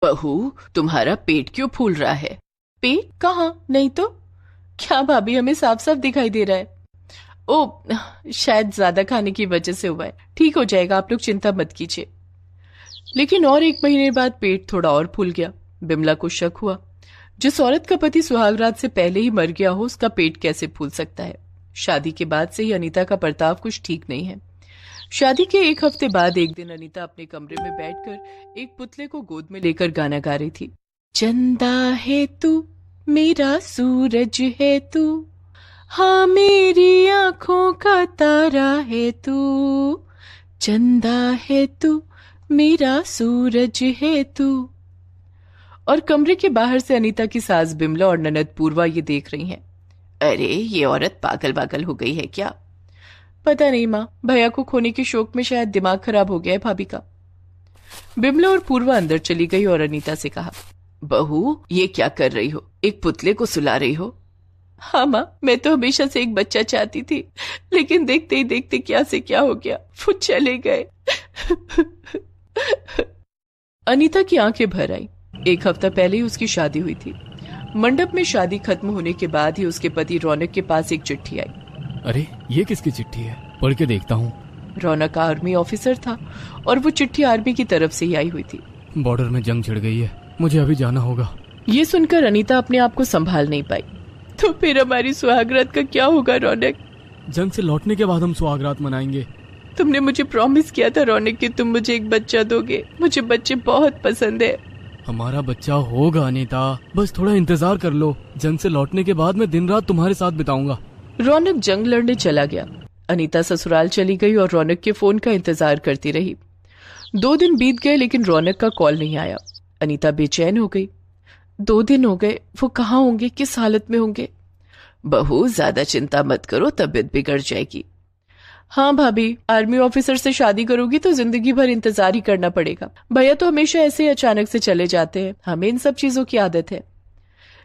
बहू, तुम्हारा पेट क्यों फूल रहा है? पेट कहाँ? नहीं तो। क्या भाभी, हमें साफ साफ दिखाई दे रहा है। ओ, शायद ज्यादा खाने की वजह से हुआ है। ठीक हो जाएगा, आप लोग चिंता मत कीजिए। लेकिन और 1 महीने बाद पेट थोड़ा और फूल गया। बिमला को शक हुआ, जिस औरत का पति सुहागरात से पहले ही मर गया हो उसका पेट कैसे फूल सकता है। शादी के बाद से ही अनीता का बर्ताव कुछ ठीक नहीं है। शादी के 1 हफ्ते बाद एक दिन अनीता अपने कमरे में बैठकर एक पुतले को गोद में लेकर गाना गा रही थी। चंदा है तू, मेरा सूरज है तू, हाँ मेरी आंखों का तारा है तू, चंदा है तू, मेरा सूरज है तू। और कमरे के बाहर से अनीता की सास बिमला और ननद पूर्वा ये देख रही हैं। अरे, ये औरत पागल पागल हो गई है क्या? पता नहीं माँ, भैया को खोने के शौक में शायद दिमाग खराब हो गया है भाभी का। बिमला और पूर्वा अंदर चली गई और अनीता से कहा, बहू ये क्या कर रही हो? एक पुतले को सुला रही हो? हाँ माँ, मैं तो हमेशा से एक बच्चा चाहती थी, लेकिन देखते ही देखते क्या से क्या हो गया, वो चले गए। अनीता की आंखें भर आई। 1 हफ्ता पहले ही उसकी शादी हुई थी। मंडप में शादी खत्म होने के बाद ही उसके पति रौनक के पास एक चिट्ठी आई। अरे, ये किसकी चिट्ठी है? पढ़ के देखता हूँ। रौनक आर्मी ऑफिसर था और वो चिट्ठी आर्मी की तरफ से ही आई हुई थी। बॉर्डर में जंग छिड़ गई है, मुझे अभी जाना होगा। ये सुनकर अनीता अपने आप को संभाल नहीं पाई। तो फिर हमारी सुहागरात का क्या होगा रौनक? जंग से लौटने के बाद हम सुहागरात मनाएंगे। तुमने मुझे प्रॉमिस किया था रौनक कि तुम मुझे एक बच्चा दोगे। मुझे बच्चे बहुत पसंद है। हमारा बच्चा होगा अनीता, बस थोड़ा इंतजार कर लो। जंग से लौटने के बाद मैं दिन रात तुम्हारे साथ बिताऊंगा। रौनक जंग लड़ने चला गया। अनीता ससुराल चली गई और रौनक के फोन का इंतजार करती रही। 2 दिन बीत गए लेकिन रौनक का कॉल नहीं आया। अनीता बेचैन हो गई। 2 दिन हो गए, वो कहाँ होंगे, किस हालत में होंगे? बहू ज्यादा चिंता मत करो, तबीयत बिगड़ जाएगी। हाँ भाभी, आर्मी ऑफिसर से शादी करोगी तो जिंदगी भर इंतजार ही करना पड़ेगा। भैया तो हमेशा ऐसे ही अचानक से चले जाते हैं, हमें इन सब चीजों की आदत है।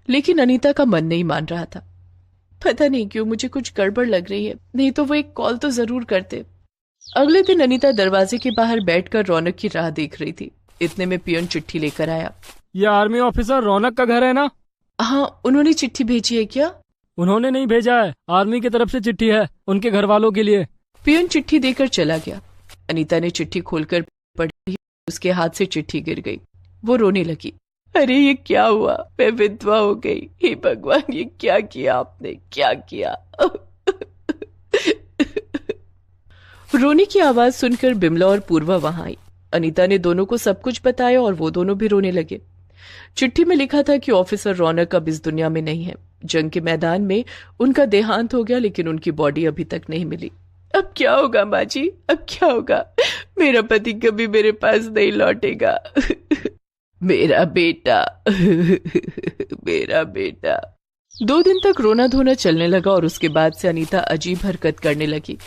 लेकिन अनीता का मन नहीं मान रहा था। पता नहीं क्यों मुझे कुछ गड़बड़ लग रही है, नहीं तो वो एक कॉल तो जरूर करते। अगले दिन अनीता दरवाजे के बाहर बैठकर रौनक की राह देख रही थी। इतने में पियन चिट्ठी लेकर आया। ये आर्मी ऑफिसर रौनक का घर है ना? हाँ, उन्होंने चिट्ठी भेजी है क्या? उन्होंने नहीं भेजा है, आर्मी की तरफ से चिट्ठी है, उनके घर वालों के लिए। पियन चिट्ठी देकर चला गया। अनीता ने चिट्ठी खोलकर पढ़ी, उसके हाथ से चिट्ठी गिर गई। वो रोने लगी। अरे ये क्या हुआ, मैं विधवा हो गई। हे भगवान, ये क्या किया आपने, क्या किया? रोने की आवाज सुनकर बिमला और पूर्वा वहां आई। अनीता ने दोनों को सब कुछ बताया और वो दोनों भी रोने लगे। चिट्ठी में लिखा था कि ऑफिसर रौनक अब इस दुनिया में नहीं है। जंग के मैदान में उनका देहांत हो गया, लेकिन उनकी बॉडी अभी तक नहीं मिली। अब क्या होगा माँ जी, अब क्या होगा? मेरा पति कभी मेरे पास नहीं लौटेगा। मेरा बेटा, मेरा बेटा। 2 दिन तक रोना धोना चलने लगा और उसके बाद से अनीता अजीब हरकत करने लगी।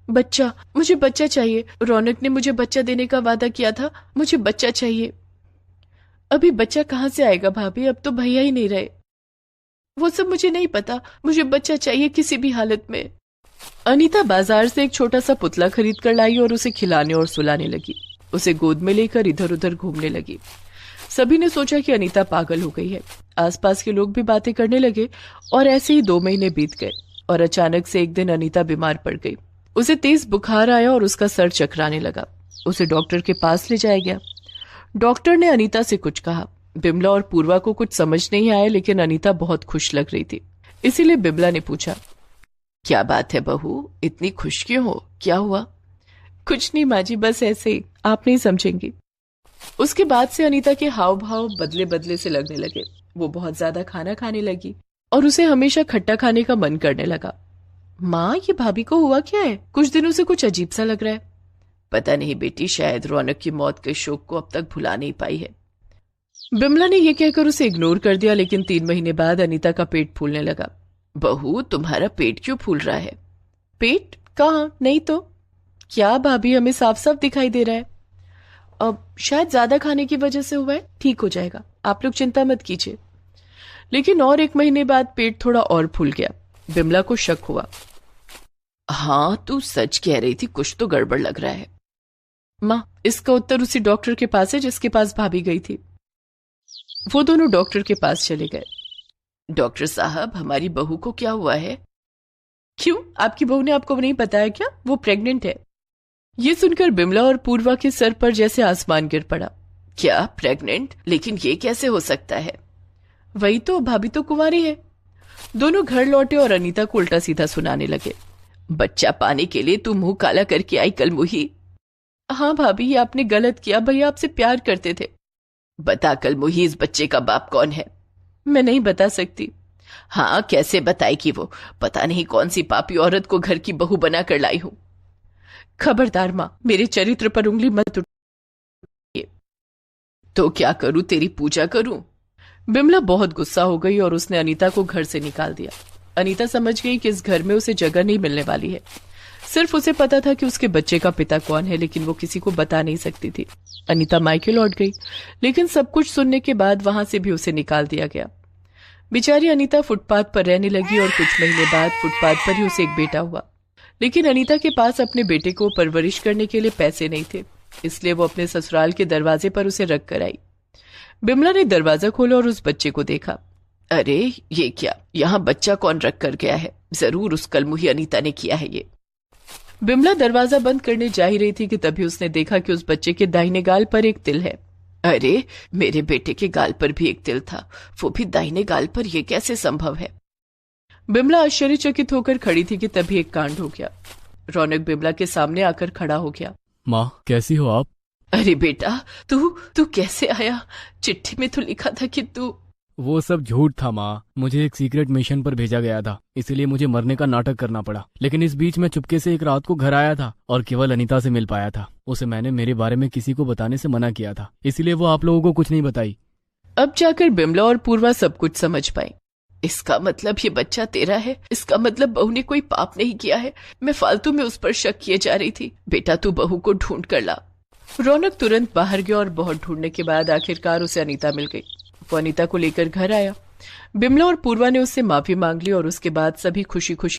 बच्चा, मुझे बच्चा चाहिए। रौनक ने मुझे बच्चा देने का वादा किया था, मुझे बच्चा चाहिए। अभी बच्चा कहाँ से आएगा भाभी, अब तो भैया ही नहीं रहे। वो सब मुझे नहीं पता, मुझे बच्चा चाहिए किसी भी हालत में। अनीता बाजार से एक छोटा सा पुतला खरीद कर लाई और उसे खिलाने और सुलाने लगी। उसे गोद में लेकर इधर उधर घूमने लगी। सभी ने सोचा कि अनीता पागल हो गई है। आसपास के लोग भी बातें करने लगे और ऐसे ही 2 महीने बीत गए और अचानक से एक दिन अनीता बीमार पड़ गई। उसे तेज बुखार आया और उसका सर चकराने लगा। उसे डॉक्टर के पास ले जाया गया। डॉक्टर ने अनीता से कुछ कहा। बिमला और पूर्वा को कुछ समझ नहीं आया, लेकिन अनीता बहुत खुश लग रही थी। इसीलिए बिमला ने पूछा, क्या बात है बहू, इतनी खुश क्यों हो, क्या हुआ? कुछ नहीं माँ जी, बस ऐसे ही, आप नहीं समझेंगी। उसके बाद से अनीता के हाव भाव बदले बदले से लगने लगे। वो बहुत ज्यादा खाना खाने लगी और उसे हमेशा खट्टा खाने का मन करने लगा। माँ, ये भाभी को हुआ क्या है? कुछ दिनों से कुछ अजीब सा लग रहा है। पता नहीं बेटी, शायद रौनक की मौत के शोक को अब तक भुला नहीं पाई है। बिमला ने यह कहकर उसे इग्नोर कर दिया, लेकिन 3 महीने बाद अनीता का पेट फूलने लगा। बहू, तुम्हारा पेट क्यों फूल रहा है? पेट कहाँ, नहीं तो। क्या भाभी, हमें साफ साफ दिखाई दे रहा है। अब शायद ज्यादा खाने की वजह से हुआ है, ठीक हो जाएगा, आप लोग चिंता मत कीजिए। लेकिन और 1 महीने बाद पेट थोड़ा और फूल गया। बिमला को शक हुआ। हाँ, तू सच कह रही थी, कुछ तो गड़बड़ लग रहा है। माँ, इसका उत्तर उसी डॉक्टर के पास है जिसके पास भाभी गई थी। वो दोनों डॉक्टर के पास चले गए। डॉक्टर साहब, हमारी बहू को क्या हुआ है? क्यों, आपकी बहू ने आपको नहीं बताया क्या? वो प्रेग्नेंट है। ये सुनकर बिमला और पूर्वा के सर पर जैसे आसमान गिर पड़ा। क्या प्रेग्नेंट? लेकिन ये कैसे हो सकता है? वही तो, भाभी तो कुंवारी है। दोनों घर लौटे और अनीता को उल्टा सीधा सुनाने लगे। बच्चा पाने के लिए तू मुंह काला करके आई कल मुही। हाँ भाभी, ये आपने गलत किया, भैया आपसे प्यार करते थे। बता कल मुही, इस बच्चे का बाप कौन है? मैं नहीं बता सकती। हाँ, कैसे बताएगी वो? पता नहीं कौन सी पापी औरत को घर की बहू बना कर लाई हूं। खबरदार मां, मेरे चरित्र पर उंगली मत उठाइए। तो क्या करूं, तेरी पूजा करूं? बिमला बहुत गुस्सा हो गई और उसने अनीता को घर से निकाल दिया। अनीता समझ गई कि इस घर में उसे जगह नहीं मिलने वाली है। सिर्फ उसे पता था कि उसके बच्चे का पिता कौन है, लेकिन वो किसी को बता नहीं सकती थी। अनीता मायके लौट गई, लेकिन सब कुछ सुनने के बाद वहां से भी उसे निकाल दिया गया। बेचारी अनीता फुटपाथ पर रहने लगी और कुछ महीने बाद फुटपाथ पर ही उसे एक बेटा हुआ। लेकिन अनीता के पास अपने बेटे को परवरिश करने के लिए पैसे नहीं थे, इसलिए वो अपने ससुराल के दरवाजे पर उसे रख कर आई। बिमला ने दरवाजा खोला और उस बच्चे को देखा। अरे ये क्या, यहाँ बच्चा कौन रख कर गया है? जरूर उस कलमुही अनीता ने किया है ये। बिमला दरवाजा बंद करने जा ही रही थी कि तभी उसने देखा कि उस बच्चे के दाहिने गाल पर एक तिल है। अरे, मेरे बेटे के गाल पर भी एक तिल था, वो भी दाहिने गाल पर, ये कैसे संभव है? बिमला आश्चर्यचकित होकर खड़ी थी कि तभी एक कांड हो गया। रौनक बिमला के सामने आकर खड़ा हो गया। माँ, कैसी हो आप? अरे बेटा, तू कैसे आया? चिट्ठी में तो लिखा था कि तू। वो सब झूठ था माँ, मुझे एक सीक्रेट मिशन पर भेजा गया था, इसीलिए मुझे मरने का नाटक करना पड़ा। लेकिन इस बीच मैं चुपके से एक रात को घर आया था और केवल अनीता से मिल पाया था। उसे मैंने मेरे बारे में किसी को बताने से मना किया था, इसीलिए वो आप लोगों को कुछ नहीं बताई। अब जाकर बिमला और पूर्वा सब कुछ समझ पाई। इसका मतलब ये बच्चा तेरा है? इसका मतलब बहू ने कोई पाप नहीं किया है? मैं फालतू में उस पर शक किए जा रही थी। बेटा, तू बहू को ढूंढ कर ला। रौनक तुरंत बाहर गया और बहुत ढूंढने के बाद आखिरकार उसे अनीता मिल गई। वो अनीता को लेकर घर आया। बिमला और पूर्वा ने उससे माफी मांग ली और उसके बाद सभी खुशी खुशी